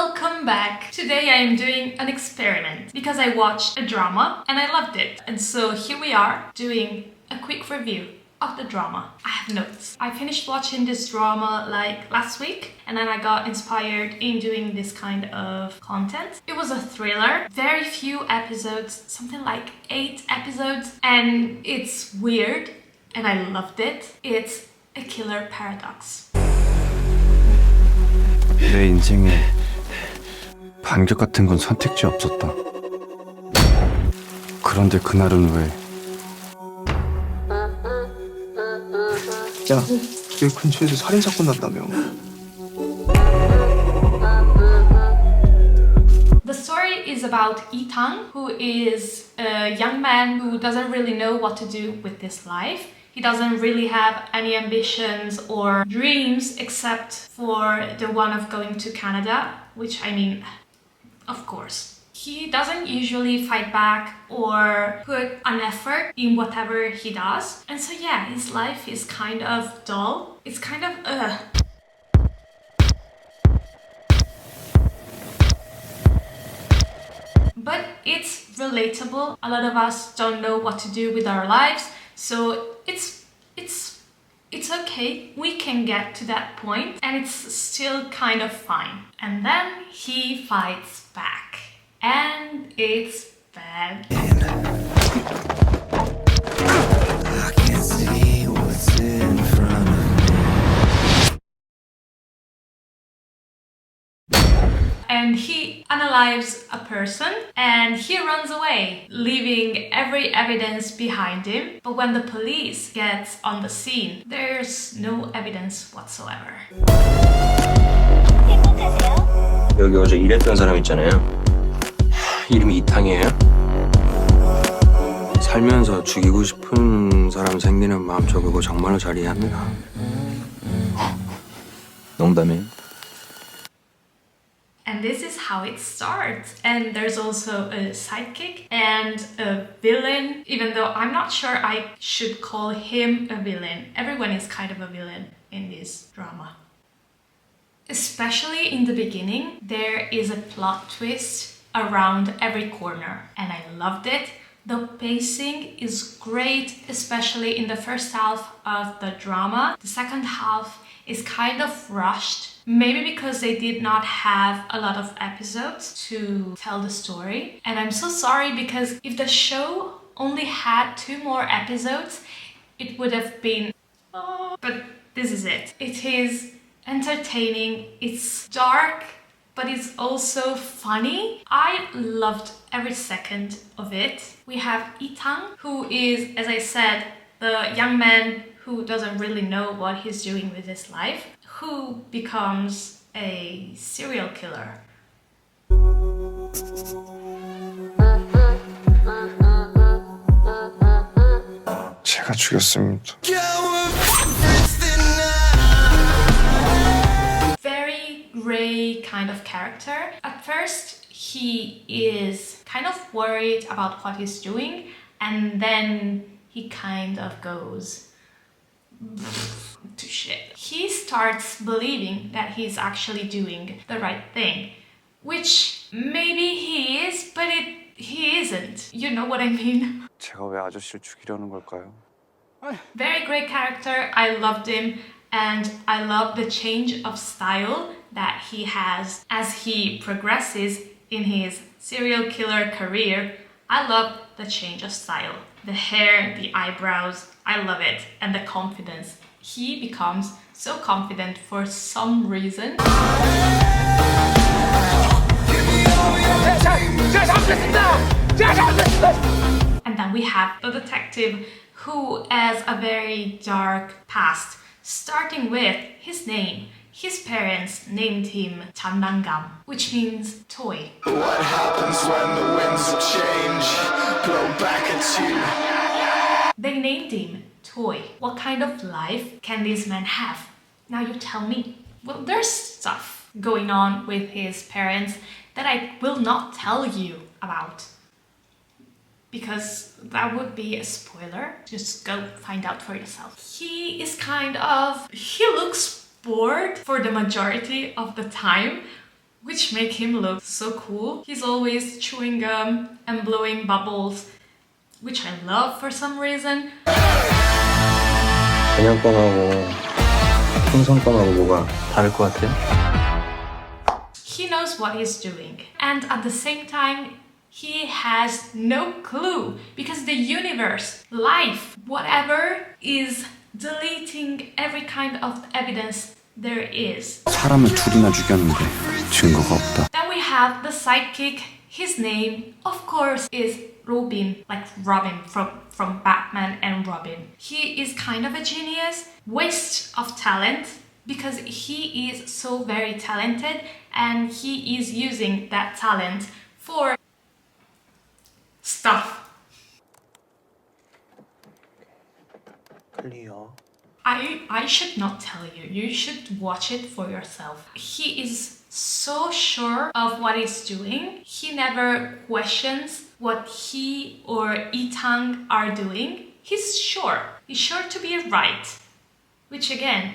Welcome back! Today I am doing an experiment because I watched a drama and I loved it. And so here we are doing a quick review of the drama. I have notes. I finished watching this drama like last week and then I got inspired in doing this kind of content. It was a thriller, very few episodes, something like 8 episodes, and it's weird and I loved it. It's a killer paradox. 내 인생에 반격 같은 건 선택지 없었다. 그런데 그날은 왜? 야, 여기 근처에서 살인사건 났다며. The story is about Yi-tang, who is a young man who doesn't really know what to do with his life. He doesn't really have any ambitions or dreams except for the one of going to Canada, which I mean, of course. He doesn't usually fight back or put an effort in whatever he does. And so yeah, his life is kind of dull. It's kind of But it's relatable. A lot of us don't know what to do with our lives. So it's okay. We can get to that point and it's still kind of fine. And then he fights back. And it's bad. I can't see what's in front of And he unalives a person and he runs away, leaving every evidence behind him. But when the police gets on the scene, there's no evidence whatsoever. 여기 어제 일했던 사람 있잖아요. 이름이 이탕이에요? 살면서 죽이고 싶은 사람 생기는 마음 저 그거 정말로 잘 이해합니다. 농담이에요. And this is how it starts. And there's also a sidekick and a villain, even though I'm not sure I should call him a villain. Everyone is kind of a villain in this drama. Especially in the beginning, there is a plot twist around every corner and I loved it. The pacing is great, especially in the first half of the drama. The second half is kind of rushed. Maybe because they did not have a lot of episodes to tell the story. And I'm so sorry because if the show only had 2 more episodes, it would have been... But this is it. It is entertaining, it's dark, but it's also funny. I loved every second of it. We have Yi-tang, who is, as I said, the young man who doesn't really know what he's doing with his life, who becomes a serial killer. 제가 죽였습니다. Very grey kind of character. At first, he is kind of worried about what he's doing, and then he kind of goes to shit. He starts believing that he's actually doing the right thing, which maybe he is, but he isn't. You know what I mean? 제가 왜 아저씨를 죽이려는 걸까요? Very great character. I loved him and I love the change of style that he has as he progresses in his serial killer career. I love the change of style. The hair, the eyebrows, I love it. And the confidence. He becomes so confident for some reason. And then we have the detective who has a very dark past, starting with his name. His parents named him 장난감, which means toy. What happens when the winds of change blow back at you? They named him Toy. What kind of life can this man have? Now you tell me. Well, there's stuff going on with his parents that I will not tell you about, because that would be a spoiler. Just go find out for yourself. He looks bored for the majority of the time, which make him look so cool. He's always chewing gum and blowing bubbles, which I love for some reason. 그냥빵하고 풍선빵하고 뭐가 다를 것 같아요? He knows what he's doing, and at the same time, he has no clue because the universe, life, whatever is deleting every kind of evidence there is. 사람을 둘이나 죽였는데 증거가 없다. Then we have the sidekick. His name, of course, is Robin, like Robin from Batman and Robin. He is kind of a genius, waste of talent, because he is so very talented and he is using that talent for stuff. 클리어. I should not tell you. You should watch it for yourself. He is so sure of what he's doing. He never questions what he or Itang are doing. He's sure. He's sure to be right. Which again,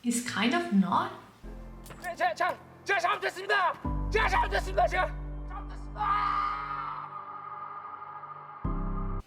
is kind of not. 제가 잘못했습니다. 제가 잘못했습니다.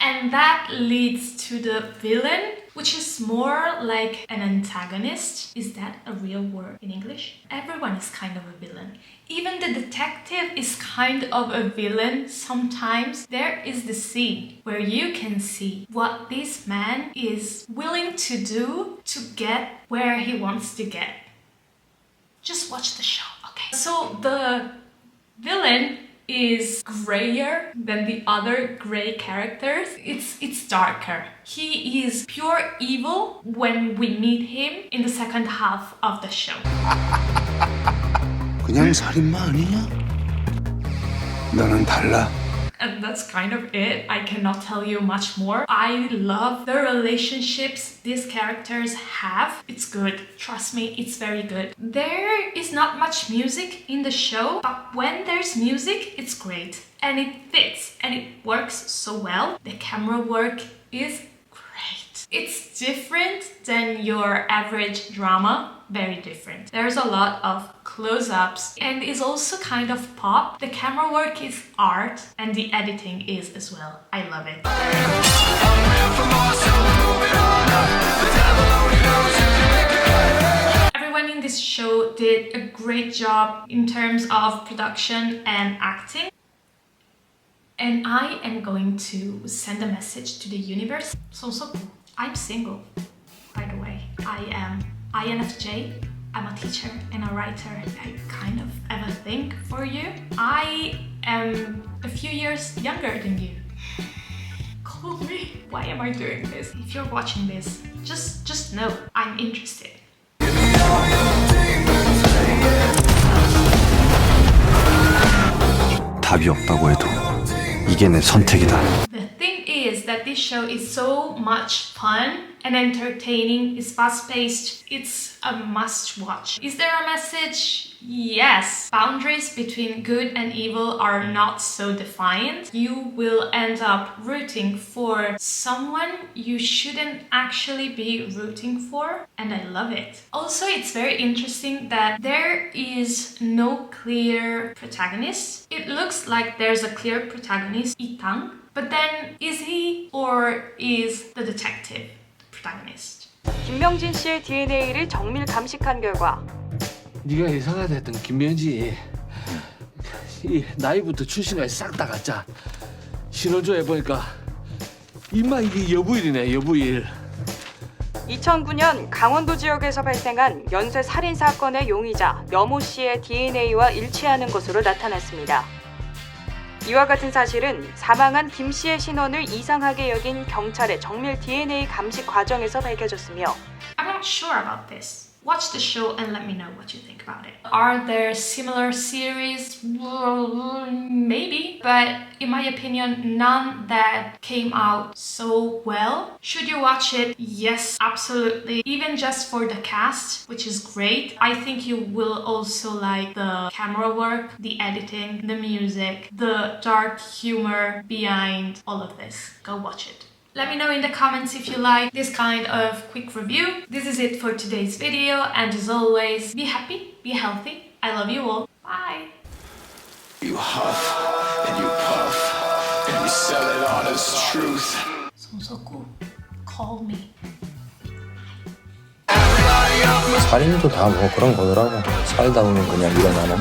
And that leads to the villain, which is more like an antagonist. Is that a real word in English? Everyone is kind of a villain. Even the detective is kind of a villain sometimes. There is the scene where you can see what this man is willing to do to get where he wants to get. Just watch the show, okay? So the villain is grayer than the other gray characters. It's darker. He is pure evil when we meet him in the second half of the show. 그냥 살인마 아니냐? 너는 달라. And that's kind of it. I cannot tell you much more. I love the relationships these characters have. It's good. Trust me, it's very good. There is not much music in the show, but when there's music, it's great. And it fits and it works so well. The camera work is great. It's different than your average drama. Very different. There's a lot of close-ups and is also kind of pop. The camera work is art and the editing is as well. I love it. Everyone in this show did a great job in terms of production and acting. And I am going to send a message to the universe. So I'm single, by the way. I am INFJ. I'm a teacher and a writer. I kind of have a thing for you. I am a few years younger than you. Call me. Why am I doing this? If you're watching this, just know I'm interested. 답이 없다고 해도 이게 내 선택이다. The thing is that this show is so much fun and entertaining. It's fast-paced. It's a must-watch. Is there a message? Yes. Boundaries between good and evil are not so defined. You will end up rooting for someone you shouldn't actually be rooting for, and I love it. Also, it's very interesting that there is no clear protagonist. It looks like there's a clear protagonist, Itang, but then is he or is the detective the protagonist? 김명진 씨의 DNA를 정밀 감식한 결과 네가 이상하다 했던 김명지 이 나이부터 출신까지 싹 다 가짜 신원조회 보니까 임마 이게 여부일이네 여부일. 2009년 강원도 지역에서 발생한 연쇄 살인 사건의 용의자 여모 씨의 DNA와 일치하는 것으로 나타났습니다. 이와 같은 사실은 사망한 김 씨의 신원을 이상하게 여긴 경찰의 정밀 DNA 감식 과정에서 밝혀졌으며 I'm not sure about this. Watch the show and let me know what you think about it. Are there similar series? Well, maybe, but in my opinion, none that came out so well. Should you watch it? Yes, absolutely. Even just for the cast, which is great. I think you will also like the camera work, the editing, the music, the dark humor behind all of this. Go watch it. Let me know in the comments if you like this kind of quick review. This is it for today's video, and as always, be happy, be healthy. I love you all. Bye! you huff and you puff and you sell it on as truth. 손석구, call me. 살인도 다 뭐 그런 거더라고. 살다 보면 그냥 일어나는.